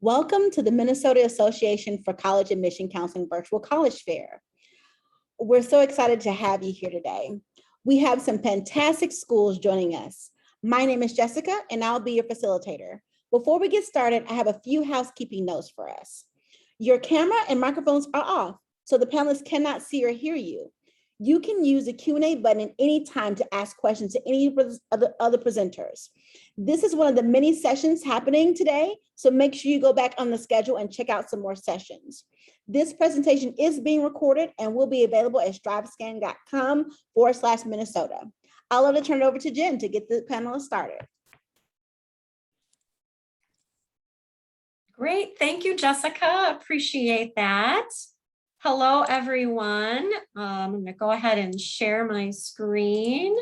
Welcome to the Minnesota Association for College Admission Counseling Virtual College Fair. We're so excited to have you here today. We have some fantastic schools joining us. My name is Jessica, and I'll be your facilitator. Before we get started, I have a few housekeeping notes for us. Your camera and microphones are off, so the panelists cannot see or hear you. You can use the Q&A button at any time to ask questions to any of the other presenters. This is one of the many sessions happening today, so make sure you go back on the schedule and check out some more sessions. This presentation is being recorded and will be available at strivescan.com/Minnesota. I'll let it turn it over to Jen to get the panelists started. Great, thank you, Jessica. Appreciate that. Hello, everyone. I'm going to go ahead and share my screen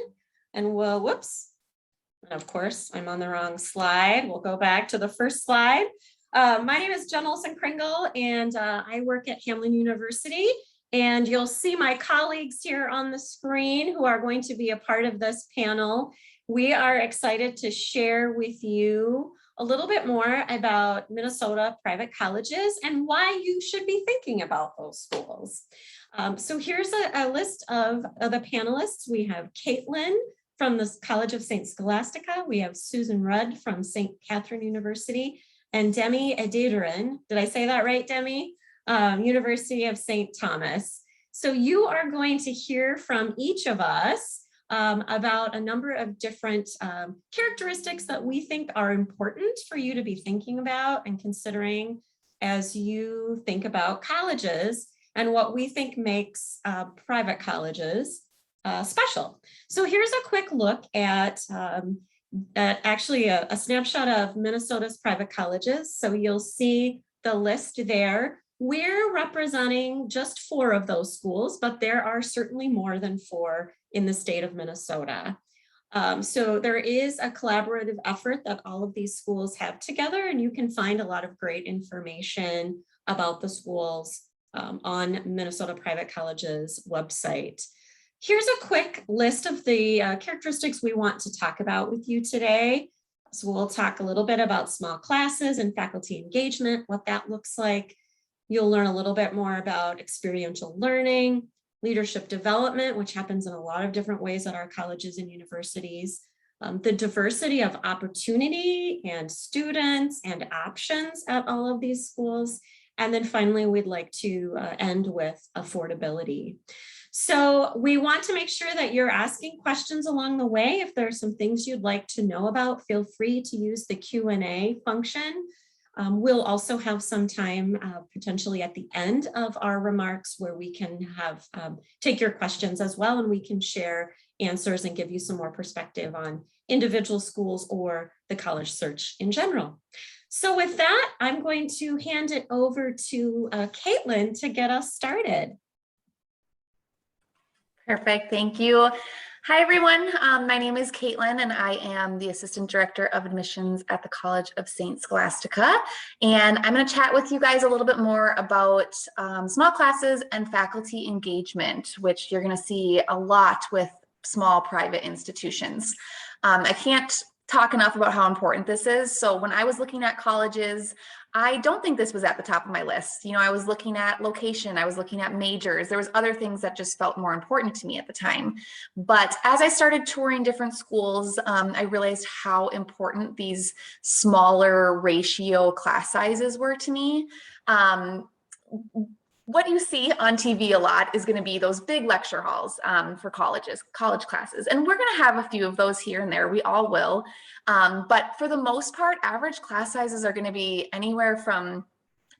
and we'll, whoops. And of course, I'm on the wrong slide. We'll go back to the first slide. My name is Jen Olson-Kringle, and I work at Hamline University. And you'll see my colleagues here on the screen who are going to be a part of this panel. We are excited to share with you a little bit more about Minnesota private colleges and why you should be thinking about those schools. So here's a list of the panelists. We have Caitlin from the College of St. Scholastica. We have Susan Rudd from St. Catherine University and Demi Adediran. Did I say that right, Demi? University of St. Thomas. So you are going to hear from each of us about a number of different characteristics that we think are important for you to be thinking about and considering as you think about colleges and what we think makes private colleges special. So here's a quick look at actually a snapshot of Minnesota's private colleges. So you'll see the list there. We're representing just 4 of those schools, but there are certainly more than 4 in the state of Minnesota. So there is a collaborative effort that all of these schools have together, and you can find a lot of great information about the schools on Minnesota Private College's website. Here's a quick list of the characteristics we want to talk about with you today. So we'll talk a little bit about small classes and faculty engagement, what that looks like. You'll learn a little bit more about experiential learning, leadership development, which happens in a lot of different ways at our colleges and universities, the diversity of opportunity and students and options at all of these schools. And then finally, we'd like to end with affordability. So we want to make sure that you're asking questions along the way. If there are some things you'd like to know about, feel free to use the Q&A function. We'll also have some time potentially at the end of our remarks where we can have take your questions as well, and we can share answers and give you some more perspective on individual schools or the college search in general. So with that, I'm going to hand it over to Caitlin to get us started. Perfect, thank you. Hi everyone, my name is Caitlin and I am the Assistant Director of Admissions at the College of St. Scholastica. And I'm going to chat with you guys a little bit more about small classes and faculty engagement, which you're going to see a lot with small private institutions. I can't talk enough about how important this is. So when I was looking at colleges, I don't think this was at the top of my list. You know, I was looking at location, I was looking at majors. There was other things that just felt more important to me at the time. But as I started touring different schools, I realized how important these smaller ratio class sizes were to me. What you see on TV a lot is going to be those big lecture halls for college classes. And we're going to have a few of those here and there. We all will. But for the most part, average class sizes are going to be anywhere from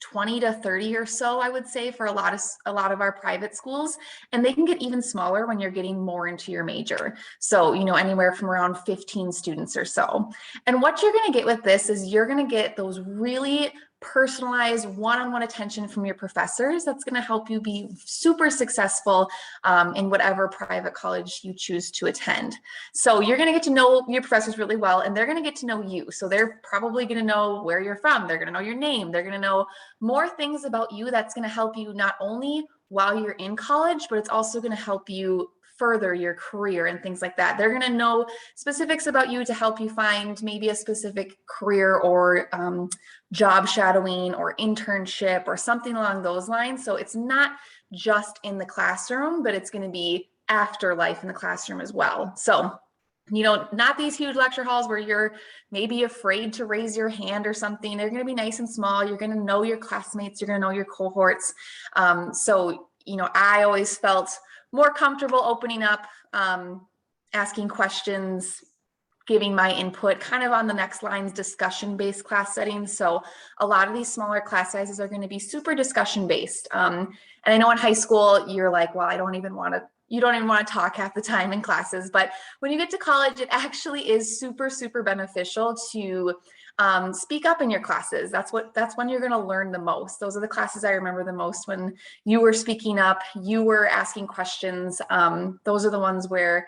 20 to 30 or so, I would say, for a lot of our private schools. And they can get even smaller when you're getting more into your major. So, you know, anywhere from around 15 students or so. And what you're going to get with this is you're going to get those really personalized one-on-one attention from your professors. That's going to help you be super successful in whatever private college you choose to attend. So you're going to get to know your professors really well, and they're going to get to know you. So they're probably going to know where you're from. They're going to know your name. They're going to know more things about you that's going to help you not only while you're in college, but it's also going to help you further your career and things like that. They're going to know specifics about you to help you find maybe a specific career or job shadowing or internship or something along those lines. So it's not just in the classroom, but it's going to be after life in the classroom as well. So, you know, not these huge lecture halls where you're maybe afraid to raise your hand or something. They're going to be nice and small. You're going to know your classmates. You're going to know your cohorts. So, you know, I always felt more comfortable opening up, asking questions, giving my input kind of on the next line's discussion-based class settings. So a lot of these smaller class sizes are going to be super discussion-based. And I know in high school, you're like, well, you don't even want to talk half the time in classes. But when you get to college, it actually is super, super beneficial to speak up in your classes. That's when you're going to learn the most. Those are the classes I remember the most, when you were speaking up, you were asking questions. Those are the ones where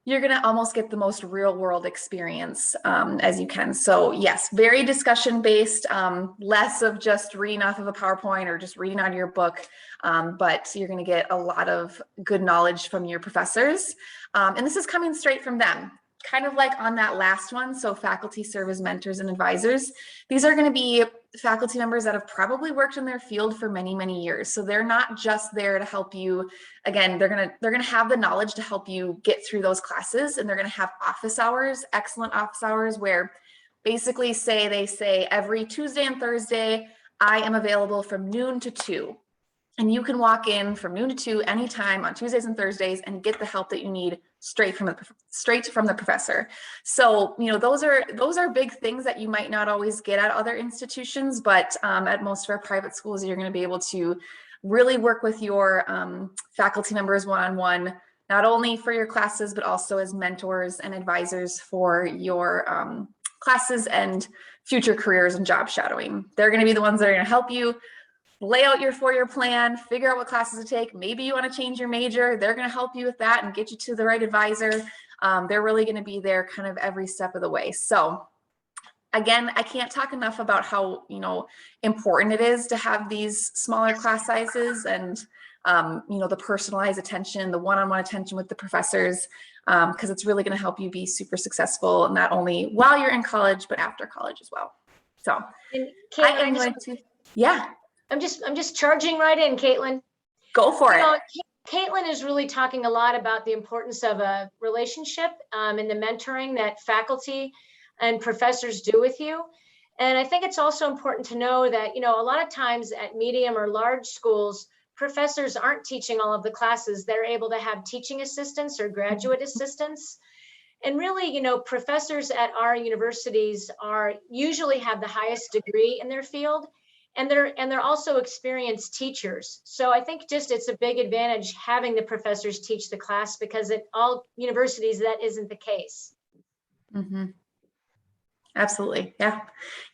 you're going to almost get the most real world experience as you can. So yes, very discussion based, less of just reading off of a PowerPoint or just reading out of your book, but you're going to get a lot of good knowledge from your professors. And this is coming straight from them, kind of like on that last one. So faculty serve as mentors and advisors. These are going to be faculty members that have probably worked in their field for many, many years. So they're not just there to help you. Again, they're going to have the knowledge to help you get through those classes, and they're going to have office hours, excellent office hours, where basically they say every Tuesday and Thursday, I am available from noon to 2. And you can walk in from noon to 2 anytime on Tuesdays and Thursdays and get the help that you need straight from the professor. So, you know, those are big things that you might not always get at other institutions, but at most of our private schools, you're going to be able to really work with your faculty members one-on-one, not only for your classes, but also as mentors and advisors for your classes and future careers and job shadowing. They're going to be the ones that are going to help you lay out your 4-year plan, figure out what classes to take. Maybe you want to change your major. They're going to help you with that and get you to the right advisor. They're really going to be there kind of every step of the way. So again, I can't talk enough about how, you know, important it is to have these smaller class sizes and, you know, the personalized attention, the one-on-one attention with the professors, because it's really going to help you be super successful, not only while you're in college, but after college as well. So I'm just charging right in, Caitlin. Go for it. Caitlin is really talking a lot about the importance of a relationship and the mentoring that faculty and professors do with you. And I think it's also important to know that, you know, a lot of times at medium or large schools, professors aren't teaching all of the classes. They're able to have teaching assistants or graduate assistants. And really, you know, professors at our universities usually have the highest degree in their field. And they're also experienced teachers. So I think it's a big advantage having the professors teach the class, because at all universities, that isn't the case. Mm-hmm. Absolutely. Yeah.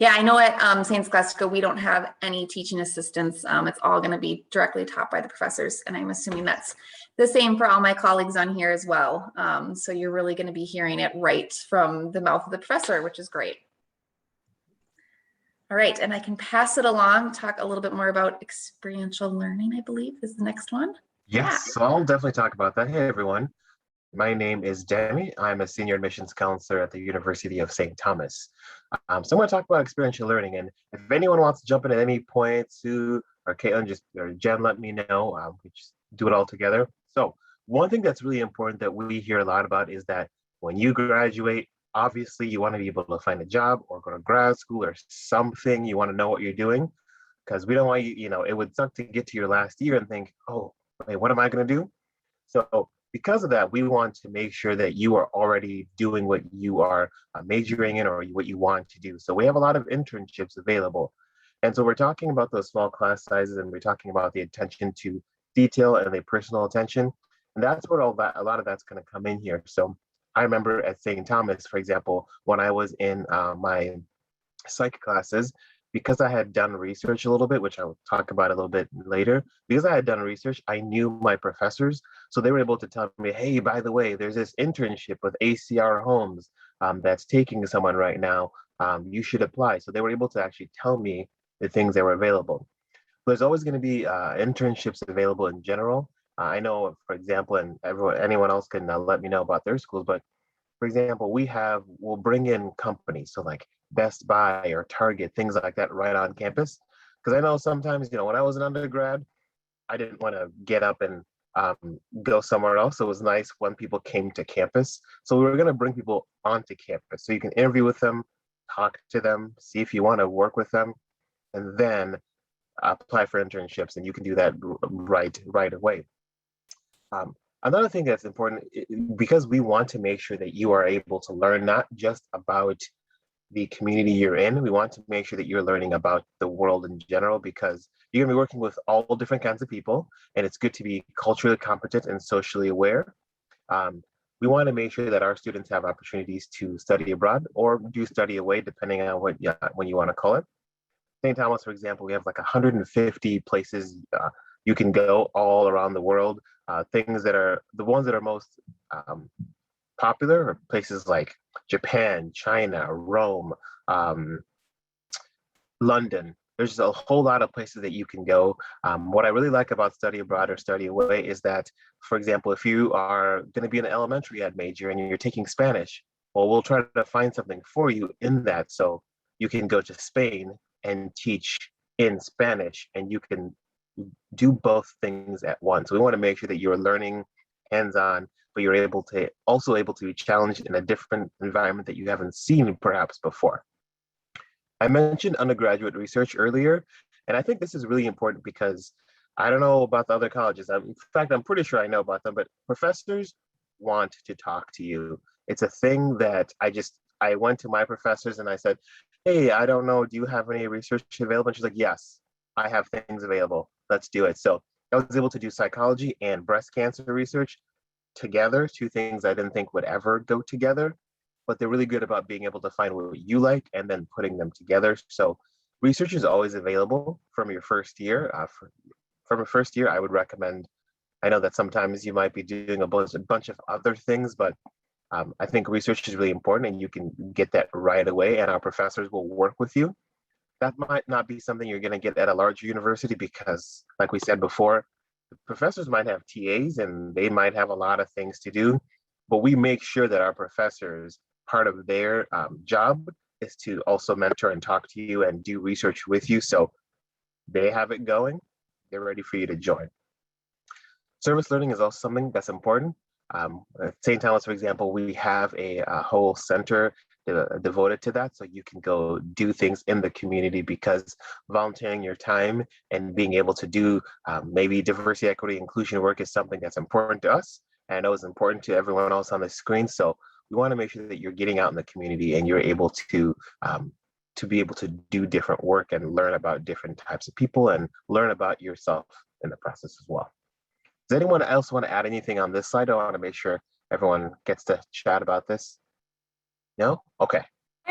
I know at St. Scholastica, we don't have any teaching assistants. It's all going to be directly taught by the professors. And I'm assuming that's the same for all my colleagues on here as well. So you're really going to be hearing it right from the mouth of the professor, which is great. All right, and I can pass it along, talk a little bit more about experiential learning, I believe is the next one. Yes, so I'll definitely talk about that. Hey, everyone. My name is Demi. I'm a senior admissions counselor at the University of St. Thomas. So I'm going to talk about experiential learning. And if anyone wants to jump in at any point, Sue or Caitlin, or Jen, let me know. We just do it all together. So one thing that's really important that we hear a lot about is that when you graduate, obviously, you want to be able to find a job or go to grad school or something. You want to know what you're doing, because we don't want you, it would suck to get to your last year and think, oh, wait, what am I going to do? So because of that, we want to make sure that you are already doing what you are majoring in or what you want to do. So we have a lot of internships available. And so we're talking about those small class sizes, and we're talking about the attention to detail and the personal attention. And that's where a lot of that's going to come in here. So I remember at St. Thomas, for example, when I was in my psych classes, because I had done research a little bit, which I'll talk about a little bit later, because I had done research, I knew my professors. So they were able to tell me, hey, by the way, there's this internship with ACR Homes that's taking someone right now. You should apply. So they were able to actually tell me the things that were available. There's always going to be internships available in general. I know, for example, and anyone else can let me know about their schools, but for example, we'll bring in companies, so like Best Buy or Target, things like that right on campus. Because I know sometimes, when I was an undergrad, I didn't want to get up and go somewhere else. So it was nice when people came to campus. So we were going to bring people onto campus. So you can interview with them, talk to them, see if you want to work with them, and then apply for internships. And you can do that right away. Another thing that's important, because we want to make sure that you are able to learn not just about the community you're in, we want to make sure that you're learning about the world in general, because you're going to be working with all different kinds of people, and it's good to be culturally competent and socially aware. We want to make sure that our students have opportunities to study abroad or do study away, depending on when you want to call it. St. Thomas, for example, we have like 150 places you can go all around the world. Things that are the ones that are most popular are places like Japan, China, Rome, London. There's a whole lot of places that you can go. What I really like about study abroad or study away is that, for example, if you are going to be an elementary ed major and you're taking Spanish, well, we'll try to find something for you in that. So you can go to Spain and teach in Spanish, and you can do both things at once. We want to make sure that you're learning hands-on, but you're also able to be challenged in a different environment that you haven't seen perhaps before. I mentioned undergraduate research earlier, and I think this is really important because I don't know about the other colleges. In fact, I'm pretty sure I know about them, but professors want to talk to you. It's a thing that I went to my professors and I said, hey, I don't know, do you have any research available? And she's like, yes, I have things available. Let's do it. So I was able to do psychology and breast cancer research together, two things I didn't think would ever go together, but they're really good about being able to find what you like and then putting them together. So research is always available from your first year. From your first year, I would recommend, I know that sometimes you might be doing a bunch of other things, but I think research is really important and you can get that right away and our professors will work with you. That might not be something you're going to get at a larger university because, like we said before, the professors might have TAs and they might have a lot of things to do, but we make sure that our professors, part of their job is to also mentor and talk to you and do research with you. So they have it going, they're ready for you to join. Service learning is also something that's important. At St. Thomas, for example, we have a whole center devoted to that. So you can go do things in the community because volunteering your time and being able to do maybe diversity, equity, inclusion work is something that's important to us. And I know it's important to everyone else on the screen. So we want to make sure that you're getting out in the community and you're able to be able to do different work and learn about different types of people and learn about yourself in the process as well. Does anyone else want to add anything on this slide? I want to make sure everyone gets to chat about this. No? Okay,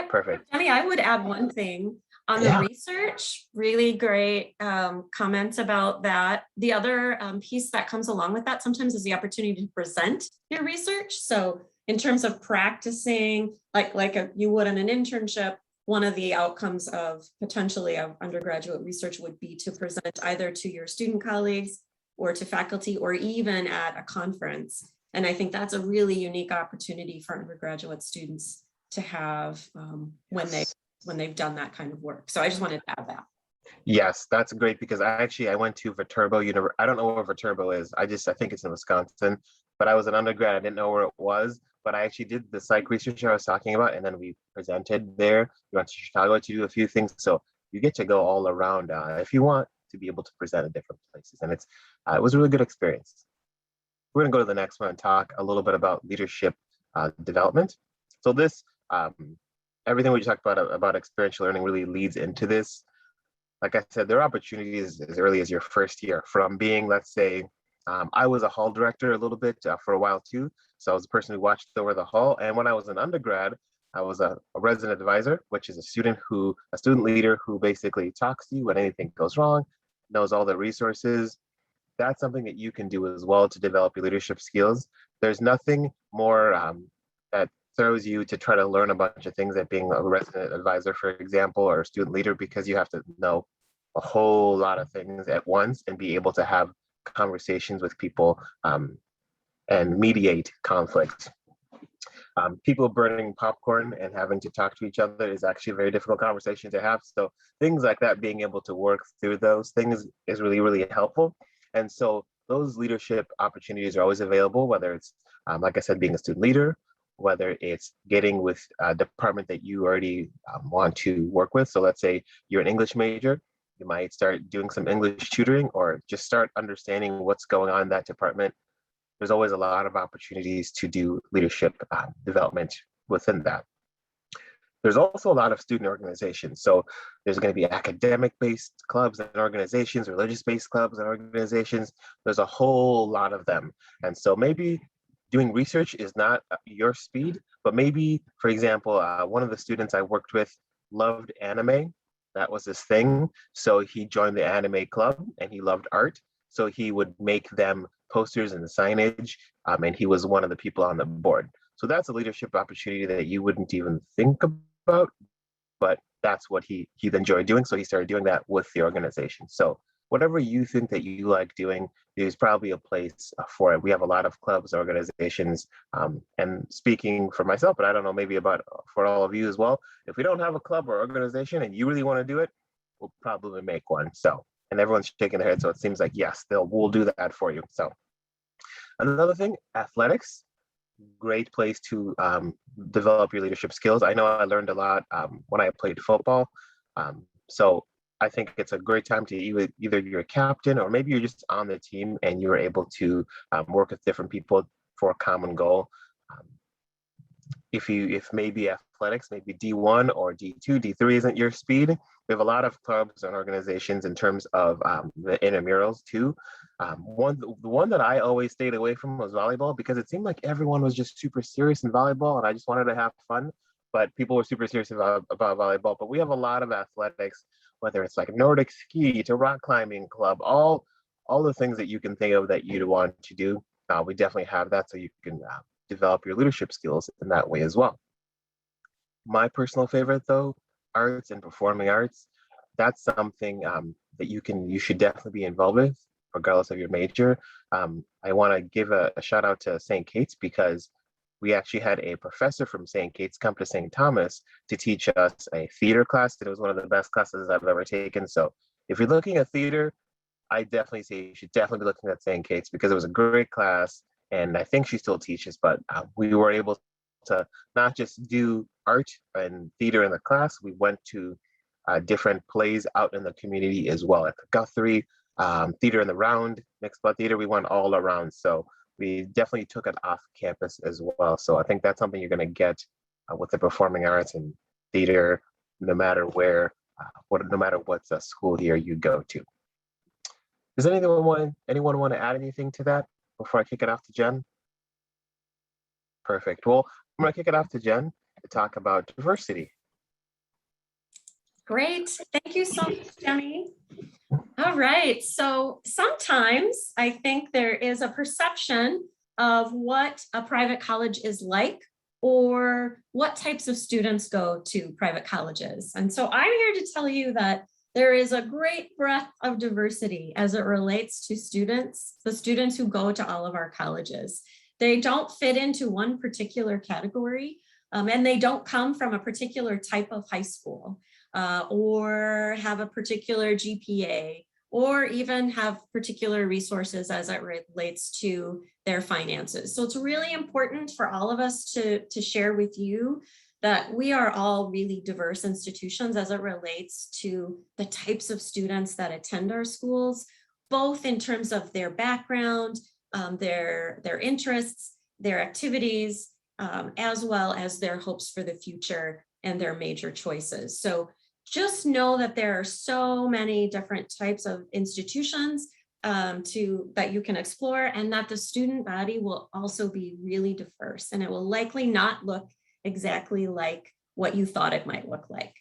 perfect. Demi, I would add one thing on the research. Really great comments about that. The other piece that comes along with that sometimes is the opportunity to present your research. So in terms of practicing, like you would in an internship, one of the outcomes of potentially of undergraduate research would be to present either to your student colleagues or to faculty or even at a conference. And I think that's a really unique opportunity for undergraduate students to have when they've done that kind of work. So I just wanted to add that. Yes, that's great because I went to Viterbo University. I don't know where Viterbo is. I think it's in Wisconsin, but I was an undergrad. I didn't know where it was, but I actually did the psych research I was talking about, and then we presented there. We went to Chicago to do a few things. So you get to go all around if you want to be able to present at different places. And it was a really good experience. We're gonna go to the next one and talk a little bit about leadership development. So this, everything we talked about experiential learning really leads into this. Like I said, there are opportunities as early as your first year from being, let's say, I was a hall director a little bit for a while too. So I was the person who watched over the hall. And when I was an undergrad, I was a resident advisor, which is a student leader who basically talks to you when anything goes wrong, knows all the resources. That's something that you can do as well to develop your leadership skills. There's nothing more that throws you to try to learn a bunch of things at being a resident advisor, for example, or a student leader, because you have to know a whole lot of things at once and be able to have conversations with people and mediate conflict. People burning popcorn and having to talk to each other is actually a very difficult conversation to have. So things like that, being able to work through those things is really, really helpful. And so those leadership opportunities are always available, whether it's, like I said, being a student leader, whether it's getting with a department that you already want to work with. So let's say you're an English major, you might start doing some English tutoring or just start understanding what's going on in that department. There's always a lot of opportunities to do leadership development within that. There's also a lot of student organizations. So there's going to be academic-based clubs and organizations, religious-based clubs and organizations. There's a whole lot of them. And so maybe doing research is not your speed, but maybe, for example, one of the students I worked with loved anime. That was his thing. So he joined the anime club and he loved art. So he would make them posters and signage, and he was one of the people on the board. So that's a leadership opportunity that you wouldn't even think about, but that's what he enjoyed doing. So he started doing that with the organization. So whatever you think that you like doing, there's probably a place for it. We have a lot of clubs, organizations, and speaking for myself, but I don't know, maybe about for all of you as well. If we don't have a club or organization and you really want to do it, we'll probably make one. So, and everyone's shaking their head. So it seems like, yes, we'll do that for you. So another thing, athletics, great place to develop your leadership skills. I know I learned a lot when I played football. So I think it's a great time to either you're a captain or maybe you're just on the team and you're able to work with different people for a common goal. If maybe athletics, maybe D1 or D2, D3 isn't your speed, we have a lot of clubs and organizations in terms of the intramurals too. The one that I always stayed away from was volleyball because it seemed like everyone was just super serious in volleyball and I just wanted to have fun, but people were super serious about volleyball. But we have a lot of athletics, whether it's like Nordic ski to rock climbing club, all the things that you can think of that you'd want to do. We definitely have that so you can develop your leadership skills in that way as well. My personal favorite though, arts and performing arts, that's something that you should definitely be involved with regardless of your major. I want to give a shout out to St. Kate's because we actually had a professor from St. Kate's come to St. Thomas to teach us a theater class. It was one of the best classes I've ever taken. So if you're looking at theater, I definitely say you should definitely be looking at St. Kate's because it was a great class. And I think she still teaches, but we were able to not just do art and theater in the class, we went to different plays out in the community as well. At the Guthrie, Theater in the Round, Mixed Blood Theater, we went all around. So we definitely took it off campus as well. So I think that's something you're going to get with the performing arts and theater, no matter where, no matter what school here you go to. Does anyone want to add anything to that before I kick it off to Jen? Perfect. Well, I'm going to kick it off to Jen to talk about diversity. Great. Thank you so much, Jenny. All right. So sometimes I think there is a perception of what a private college is like or what types of students go to private colleges. And so I'm here to tell you that there is a great breadth of diversity as it relates to students, the students who go to all of our colleges. They don't fit into one particular category, and they don't come from a particular type of high school or have a particular GPA or even have particular resources as it relates to their finances. So it's really important for all of us to share with you that we are all really diverse institutions as it relates to the types of students that attend our schools, both in terms of their background, their interests, their activities, as well as their hopes for the future and their major choices. So just know that there are so many different types of institutions that you can explore, and that the student body will also be really diverse, and it will likely not look exactly like what you thought it might look like.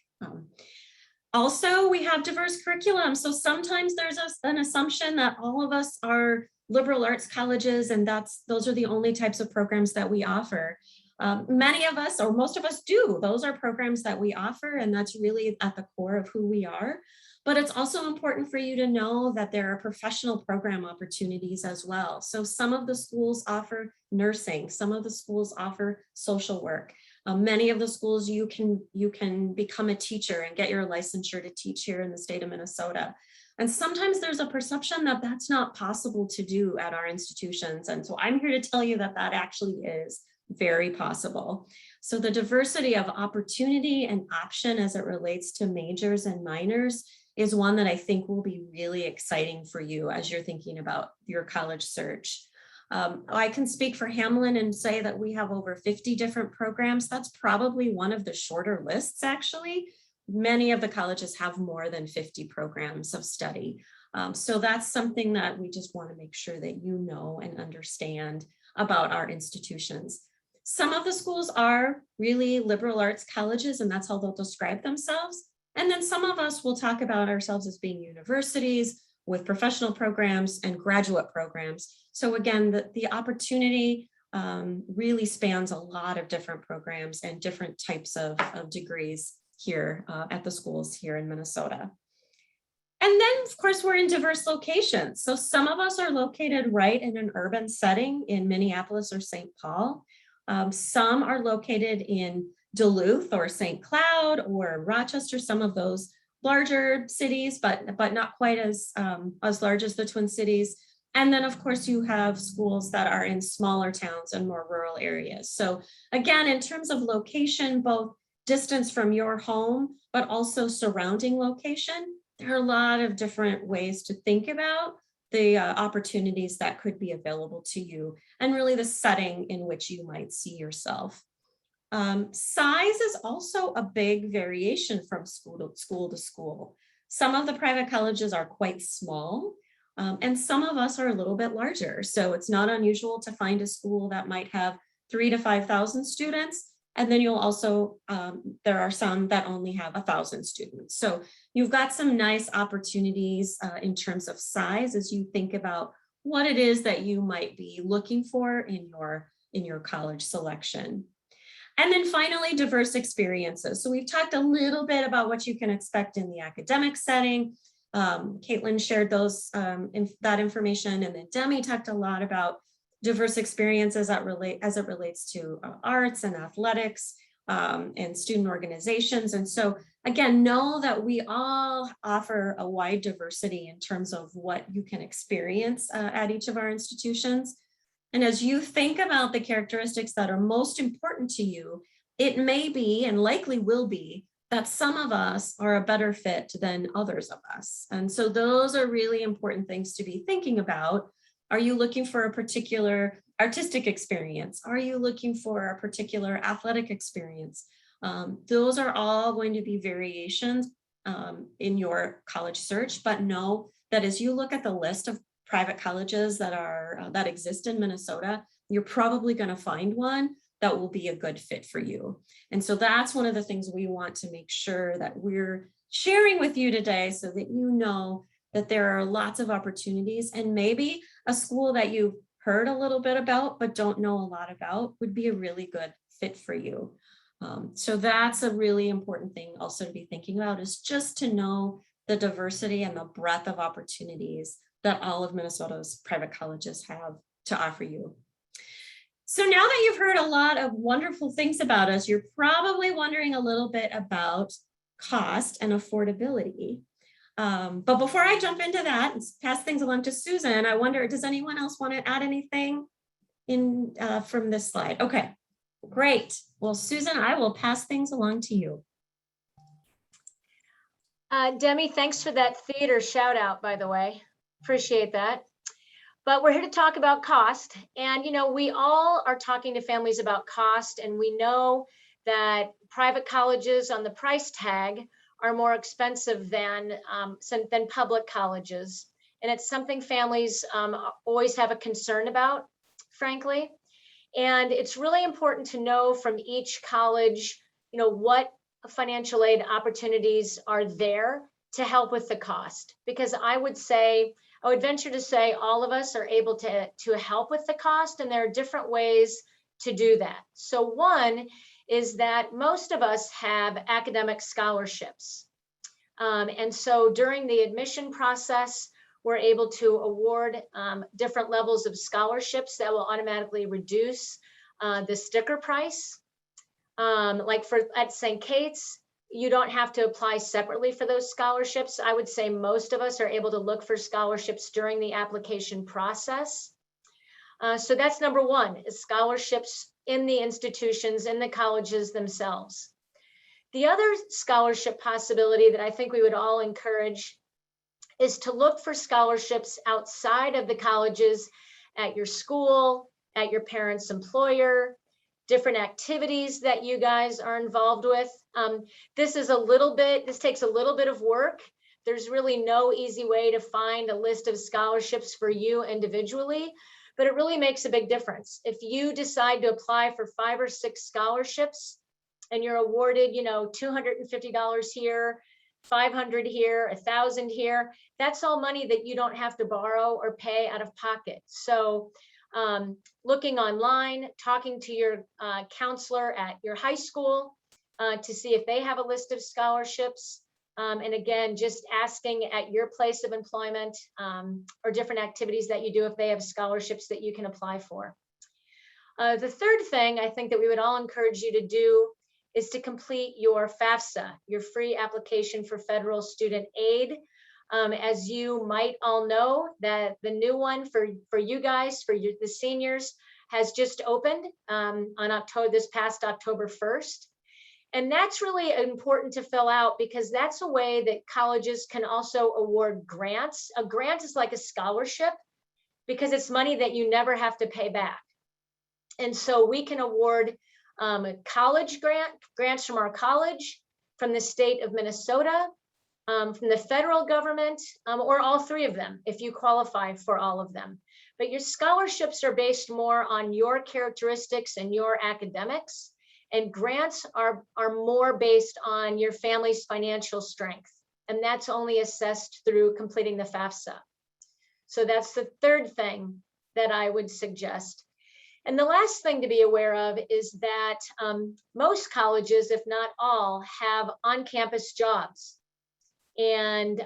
Also, we have diverse curriculum. So sometimes there's an assumption that all of us are liberal arts colleges and those are the only types of programs that we offer. Many of us, or most of us do. Those are programs that we offer, and that's really at the core of who we are. But it's also important for you to know that there are professional program opportunities as well. So some of the schools offer nursing, some of the schools offer social work. Many of the schools you can become a teacher and get your licensure to teach here in the state of Minnesota. And sometimes there's a perception that that's not possible to do at our institutions. And so I'm here to tell you that that actually is very possible. So the diversity of opportunity and option as it relates to majors and minors is one that I think will be really exciting for you as you're thinking about your college search. I can speak for Hamlin and say that we have over 50 different programs. That's probably one of the shorter lists, actually. Many of the colleges have more than 50 programs of study. So that's something that we just want to make sure that you know and understand about our institutions. Some of the schools are really liberal arts colleges, and that's how they'll describe themselves. And then some of us will talk about ourselves as being universities with professional programs and graduate programs. So again, the opportunity really spans a lot of different programs and different types of degrees here at the schools here in Minnesota. And then, of course, we're in diverse locations. So some of us are located right in an urban setting in Minneapolis or St. Paul. Some are located in Duluth or St. Cloud or Rochester, some of those larger cities, but not quite as large as the Twin Cities. And then, of course, you have schools that are in smaller towns and more rural areas. So again, in terms of location, both distance from your home, but also surrounding location, there are a lot of different ways to think about the opportunities that could be available to you and really the setting in which you might see yourself. Size is also a big variation from school to school. Some of the private colleges are quite small, and some of us are a little bit larger. So it's not unusual to find a school that might have 3,000 to 5,000 students. And then you'll also, there are some that only have 1,000 students. So you've got some nice opportunities in terms of size as you think about what it is that you might be looking for in your college selection. And then finally, diverse experiences. So we've talked a little bit about what you can expect in the academic setting. Caitlin shared that information, and then Demi talked a lot about diverse experiences as it relates to arts and athletics and student organizations. And so again, know that we all offer a wide diversity in terms of what you can experience at each of our institutions. And as you think about the characteristics that are most important to you, it may be and likely will be that some of us are a better fit than others of us. And so those are really important things to be thinking about. Are you looking for a particular artistic experience? Are you looking for a particular athletic experience? Those are all going to be variations in your college search, but know that as you look at the list of private colleges that exist in Minnesota, you're probably going to find one that will be a good fit for you. And so that's one of the things we want to make sure that we're sharing with you today so that you know that there are lots of opportunities, and maybe a school that you've heard a little bit about but don't know a lot about would be a really good fit for you. So that's a really important thing also to be thinking about, is just to know the diversity and the breadth of opportunities that all of Minnesota's private colleges have to offer you. So now that you've heard a lot of wonderful things about us, you're probably wondering a little bit about cost and affordability. But before I jump into that and pass things along to Susan, I wonder, does anyone else want to add anything in from this slide? Okay, great. Well, Susan, I will pass things along to you. Demi, thanks for that theater shout out, by the way. Appreciate that. But we're here to talk about cost. And, we all are talking to families about cost, and we know that private colleges on the price tag are more expensive than public colleges. And it's something families always have a concern about, frankly. And it's really important to know from each college, what financial aid opportunities are there to help with the cost. Because I would venture to say all of us are able to help with the cost, and there are different ways to do that. So one is that most of us have academic scholarships. And so during the admission process, we're able to award different levels of scholarships that will automatically reduce the sticker price. Like at St. Kate's, you don't have to apply separately for those scholarships. I would say most of us are able to look for scholarships during the application process. So that's number one, is scholarships in the institutions, in the colleges themselves. The other scholarship possibility that I think we would all encourage is to look for scholarships outside of the colleges, at your school, at your parents' employer, different activities that you guys are involved with. This takes a little bit of work. There's really no easy way to find a list of scholarships for you individually, but it really makes a big difference. If you decide to apply for 5 or 6 scholarships and you're awarded, $250 here, $500 here, $1,000 here, that's all money that you don't have to borrow or pay out of pocket. So looking online, talking to your counselor at your high school to see if they have a list of scholarships. And again, just asking at your place of employment or different activities that you do if they have scholarships that you can apply for. The third thing I think that we would all encourage you to do is to complete your FAFSA, your free application for federal student aid. As you might all know, that the new one for you guys, the seniors, has just opened on this past October 1st. And that's really important to fill out because that's a way that colleges can also award grants. A grant is like a scholarship because it's money that you never have to pay back. And so we can award college grants from our college, from the state of Minnesota, from the federal government, or all 3 of them if you qualify for all of them. But your scholarships are based more on your characteristics and your academics, and grants are more based on your family's financial strength, and that's only assessed through completing the FAFSA. So that's the third thing that I would suggest. And the last thing to be aware of is that most colleges, if not all, have on-campus jobs. And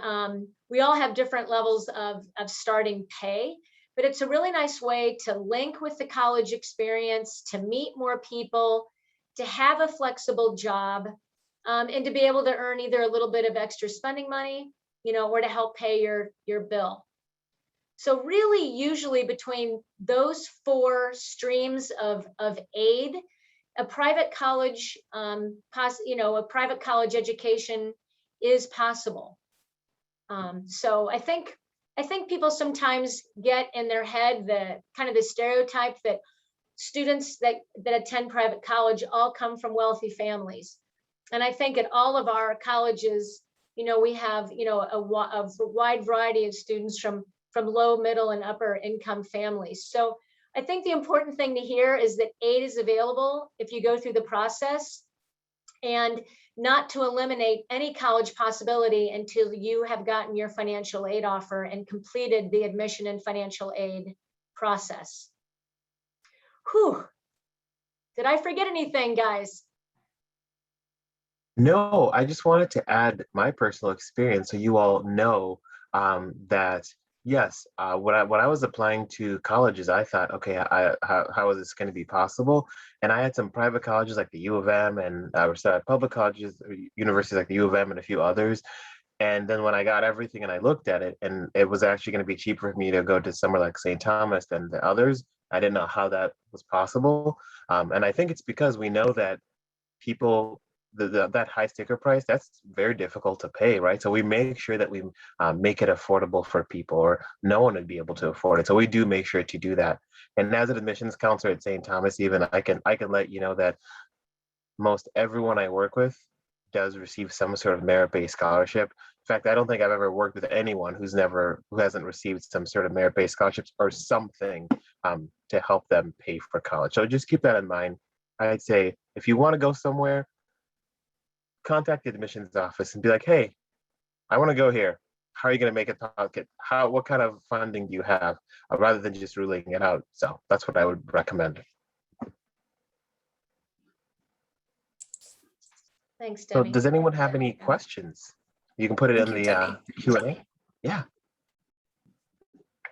we all have different levels of starting pay, but it's a really nice way to link with the college experience, to meet more people, to have a flexible job, and to be able to earn either a little bit of extra spending money, or to help pay your bill. So really, usually between those 4 streams of aid, a private college, a private college education is possible. So I think people sometimes get in their head the stereotype that students that attend private college all come from wealthy families. And I think at all of our colleges, we have a wide variety of students from low, middle, and upper income families. So I think the important thing to hear is that aid is available if you go through the process, and not to eliminate any college possibility until you have gotten your financial aid offer and completed the admission and financial aid process. Whew. Did I forget anything, guys? No, I just wanted to add my personal experience so you all know that yes, when I was applying to colleges, I thought, okay, how is this going to be possible? And I had some private colleges like the U of M, and I was at public colleges, universities like the U of M and a few others. And then when I got everything and I looked at it, and it was actually going to be cheaper for me to go to somewhere like St. Thomas than the others, I didn't know how that was possible. And I think it's because we know that people, that high sticker price, that's very difficult to pay, right? So we make sure that we make it affordable for people, or no one would be able to afford it. So we do make sure to do that. And as an admissions counselor at St. Thomas, even I can let you know that most everyone I work with does receive some sort of merit-based scholarship. In fact, I don't think I've ever worked with anyone who hasn't received some sort of merit-based scholarships or something to help them pay for college. So just keep that in mind. I'd say if you want to go somewhere, contact the admissions office and be like, hey, I want to go here. How are you going to make it pocket? What kind of funding do you have? Rather than just ruling it out. So that's what I would recommend. Thanks, So Demi. does anyone have any questions? You can put it Thank in you, the Debbie. Q&A. Yeah.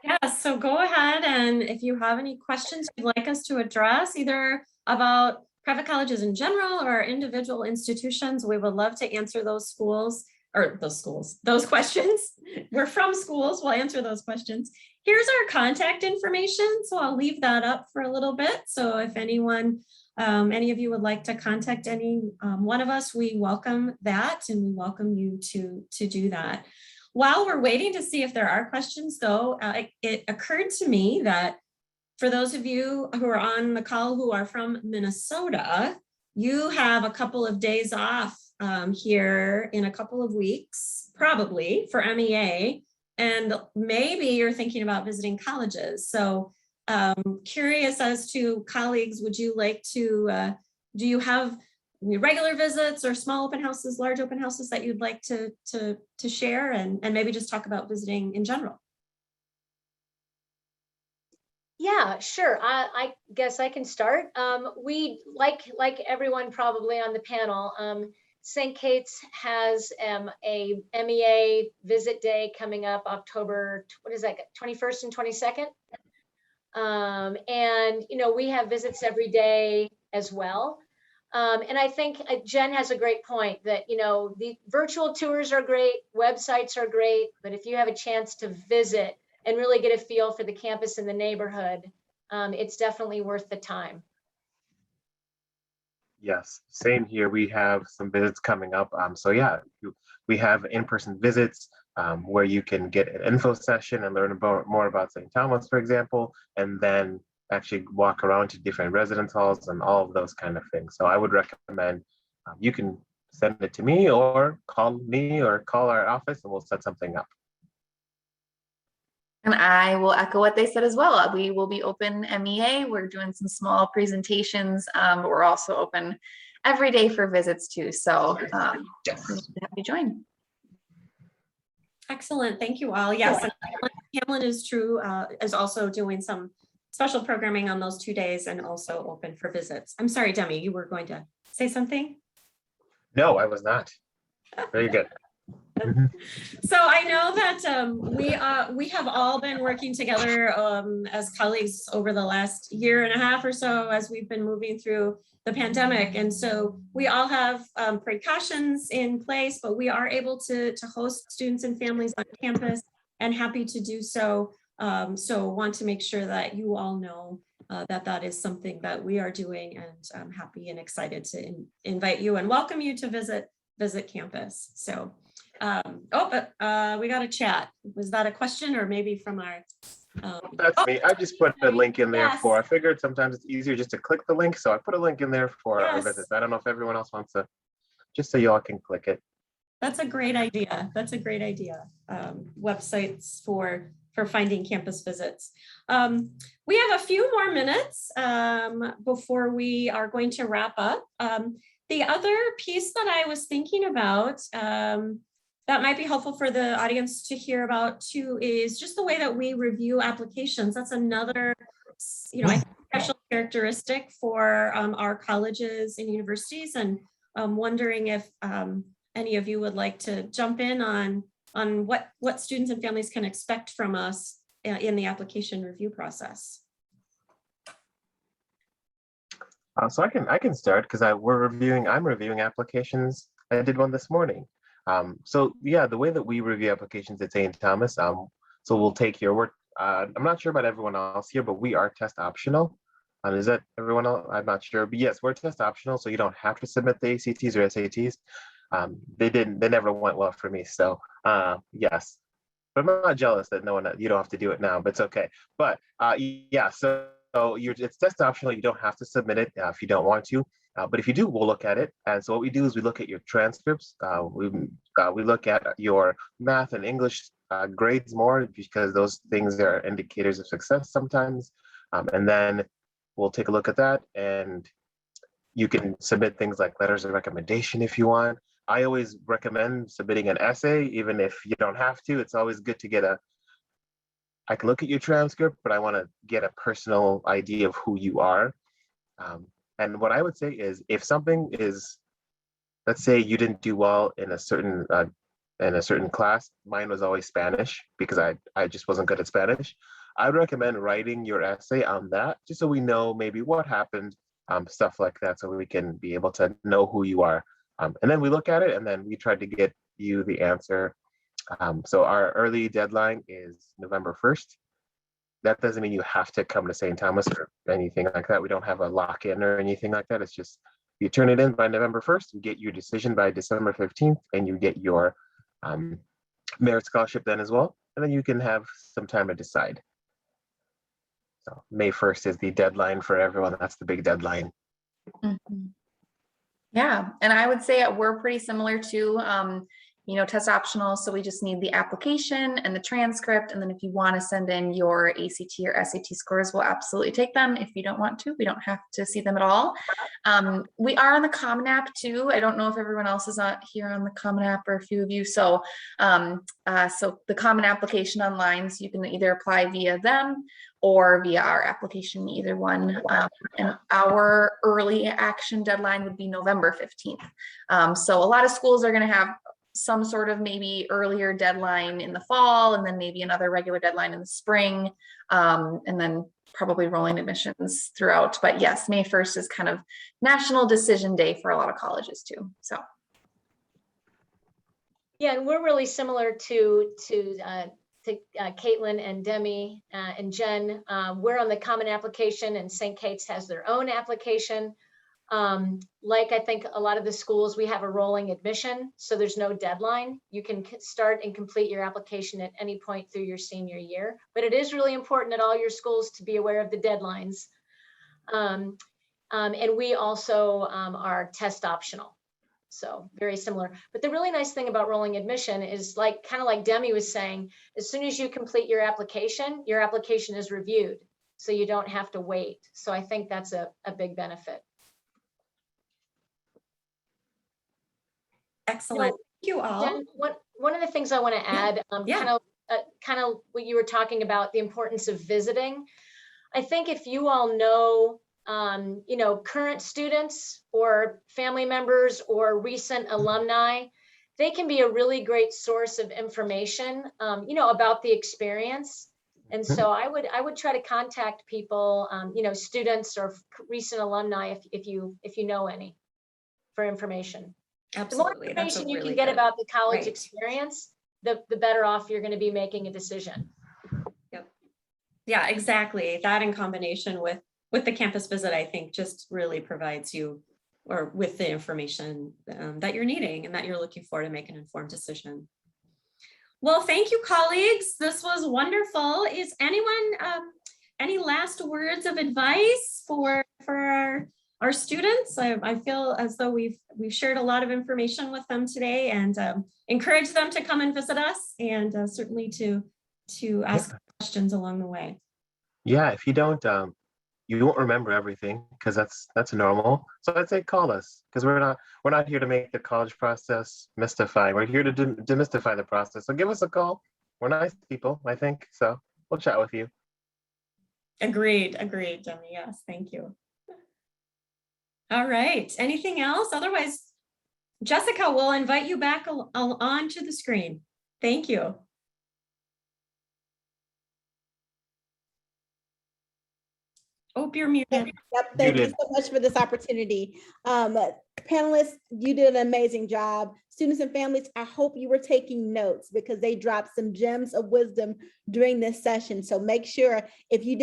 Yeah, so go ahead, and if you have any questions you'd like us to address, either about private colleges in general or individual institutions, we would love to answer those those questions. We're from schools, we'll answer those questions. Here's our contact information, so I'll leave that up for a little bit. So if anyone, any of you would like to contact any one of us, we welcome that, and we welcome you to do that. While we're waiting to see if there are questions, though, it occurred to me that for those of you who are on the call who are from Minnesota, you have a couple of days off here in a couple of weeks, probably for MEA, and maybe you're thinking about visiting colleges. So curious as to colleagues, would you like to, do you have regular visits or small open houses, large open houses that you'd like to share, and maybe just talk about visiting in general? Yeah, sure. I guess I can start. We like everyone probably on the panel. St. Kate's has a MEA visit day coming up October, what is that, 21st and 22nd? And we have visits every day as well. And I think Jen has a great point that, the virtual tours are great, websites are great, but if you have a chance to visit and really get a feel for the campus and the neighborhood, it's definitely worth the time. Yes, same here. We have some visits coming up. So yeah, we have in-person visits where you can get an info session and learn more about St. Thomas, for example, and then actually walk around to different residence halls and all of those kind of things. So I would recommend you can send it to me or call our office and we'll set something up. And I will echo what they said as well. We will be open MEA. We're doing some small presentations, but we're also open every day for visits too. So Yes. happy to join. Excellent, thank you all. Yes, Hamlin is also doing some special programming on those 2 days and also open for visits. I'm sorry, Demi, you were going to say something? No, I was not. Very good. So I know that we have all been working together as colleagues over the last year and a half or so as we've been moving through the pandemic. And so we all have precautions in place, but we are able to host students and families on campus and happy to do so. So want to make sure that you all know that is something that we are doing, and I'm happy and excited to invite you and welcome you to visit campus. So we got a chat. Was that a question or maybe from our? That's me. I just put a link in there Yes. I figured sometimes it's easier just to click the link. So I put a link in there for our Yes. visits. I don't know if everyone else wants to, just so y'all can click it. That's a great idea. That's a great idea. Websites for finding campus visits. We have a few more minutes before we are going to wrap up. The other piece that I was thinking about that might be helpful for the audience to hear about too is just the way that we review applications. That's another, I think, special characteristic for our colleges and universities, and I'm wondering if any of you would like to jump in on what students and families can expect from us in the application review process. So I can start because I'm reviewing applications. I did one this morning. So yeah, the way that we review applications at St. Thomas, so we'll take your work. I'm not sure about everyone else here, but we are test optional. Is that everyone else? I'm not sure, but yes, we're test optional, so you don't have to submit the ACTs or SATs. They never went well for me, so yes. But I'm not jealous that you don't have to do it now, but it's okay. But yeah, so it's test optional. You don't have to submit it if you don't want to. But if you do, we'll look at it. And so what we do is we look at your transcripts. We look at your math and English grades more because those things are indicators of success sometimes. And then we'll take a look at that, and you can submit things like letters of recommendation if you want. I always recommend submitting an essay, even if you don't have to. It's always good to I can look at your transcript, but I want to get a personal idea of who you are. And what I would say is if something is let's say you didn't do well in a certain class. Mine was always Spanish because I just wasn't good at Spanish. I would recommend writing your essay on that, just so we know maybe what happened, stuff like that, so we can be able to know who you are. And then we look at it, and then we try to get you the answer. So our early deadline is November 1st. That doesn't mean you have to come to St. Thomas or anything like that. We don't have a lock-in or anything like that. It's just you turn it in by November 1st, you get your decision by December 15th, and you get your merit scholarship then as well. And then you can have some time to decide. So May 1st is the deadline for everyone. That's the big deadline. Mhm. Yeah, and I would say we're pretty similar to, test optional. So we just need the application and the transcript. And then if you want to send in your ACT or SAT scores, we'll absolutely take them. If you don't want to, we don't have to see them at all. We are on the Common App too. I don't know if everyone else is here on the Common App or a few of you. So, so the Common Application online, so you can either apply via them or via our application, either one. And our early action deadline would be November 15th. So a lot of schools are going to have some sort of maybe earlier deadline in the fall, and then maybe another regular deadline in the spring, and then probably rolling admissions throughout. But yes, May 1st is kind of National Decision Day for a lot of colleges too. So. Yeah, and we're really similar to Caitlin and Demi and Jen. We're on the Common Application, and St. Kate's has their own application. Like I think a lot of the schools, we have a rolling admission, so there's no deadline. You can start and complete your application at any point through your senior year, but it is really important at all your schools to be aware of the deadlines. And we also are test optional, so very similar. But the really nice thing about rolling admission is kind of like Demi was saying, as soon as you complete your application is reviewed, so you don't have to wait. So I think that's a big benefit. Excellent. Thank you all. Jen, one of the things I want to add, kind of what you were talking about, the importance of visiting. I think if you all know, current students or family members or recent alumni, they can be a really great source of information, about the experience. And so I would try to contact people, students or recent alumni if you know any, for information. Absolutely. The more information you can get about the college experience, the better off you're going to be making a decision. Yep. Yeah, exactly. That in combination with the campus visit, I think just really provides you with the information that you're needing and that you're looking for to make an informed decision. Well, thank you, colleagues. This was wonderful. Is anyone, any last words of advice for our students? I feel as though we've shared a lot of information with them today, and encourage them to come and visit us, and certainly to ask questions along the way. Yeah, if you don't, you won't remember everything, because that's normal. So I'd say call us, because we're not here to make the college process mystifying. We're here to demystify the process. So give us a call. We're nice people, I think. So we'll chat with you. Agreed, Demi. Yes, thank you. All right. Anything else? Otherwise, Jessica, will invite you back onto the screen. Thank you. Oh, you're muted. Yep, thank you so much for this opportunity. Panelists, you did an amazing job. Students and families, I hope you were taking notes, because they dropped some gems of wisdom during this session. So make sure if you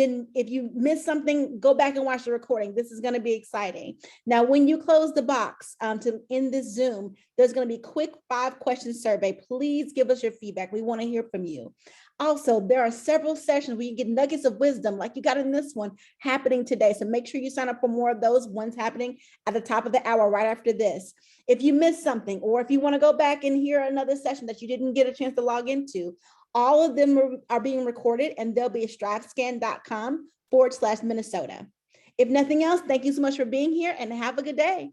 missed something, go back and watch the recording. This is going to be exciting. Now, when you close the box to end this Zoom, there's going to be a quick 5-question survey. Please give us your feedback. We want to hear from you. Also, there are several sessions where you get nuggets of wisdom like you got in this one happening today. So make sure you sign up for more of those. One's happening at the top of the hour right after this. If you missed something, or if you want to go back and hear another session that you didn't get a chance to log into, all of them are being recorded, and they'll be at strivescan.com/Minnesota. If nothing else, thank you so much for being here, and have a good day.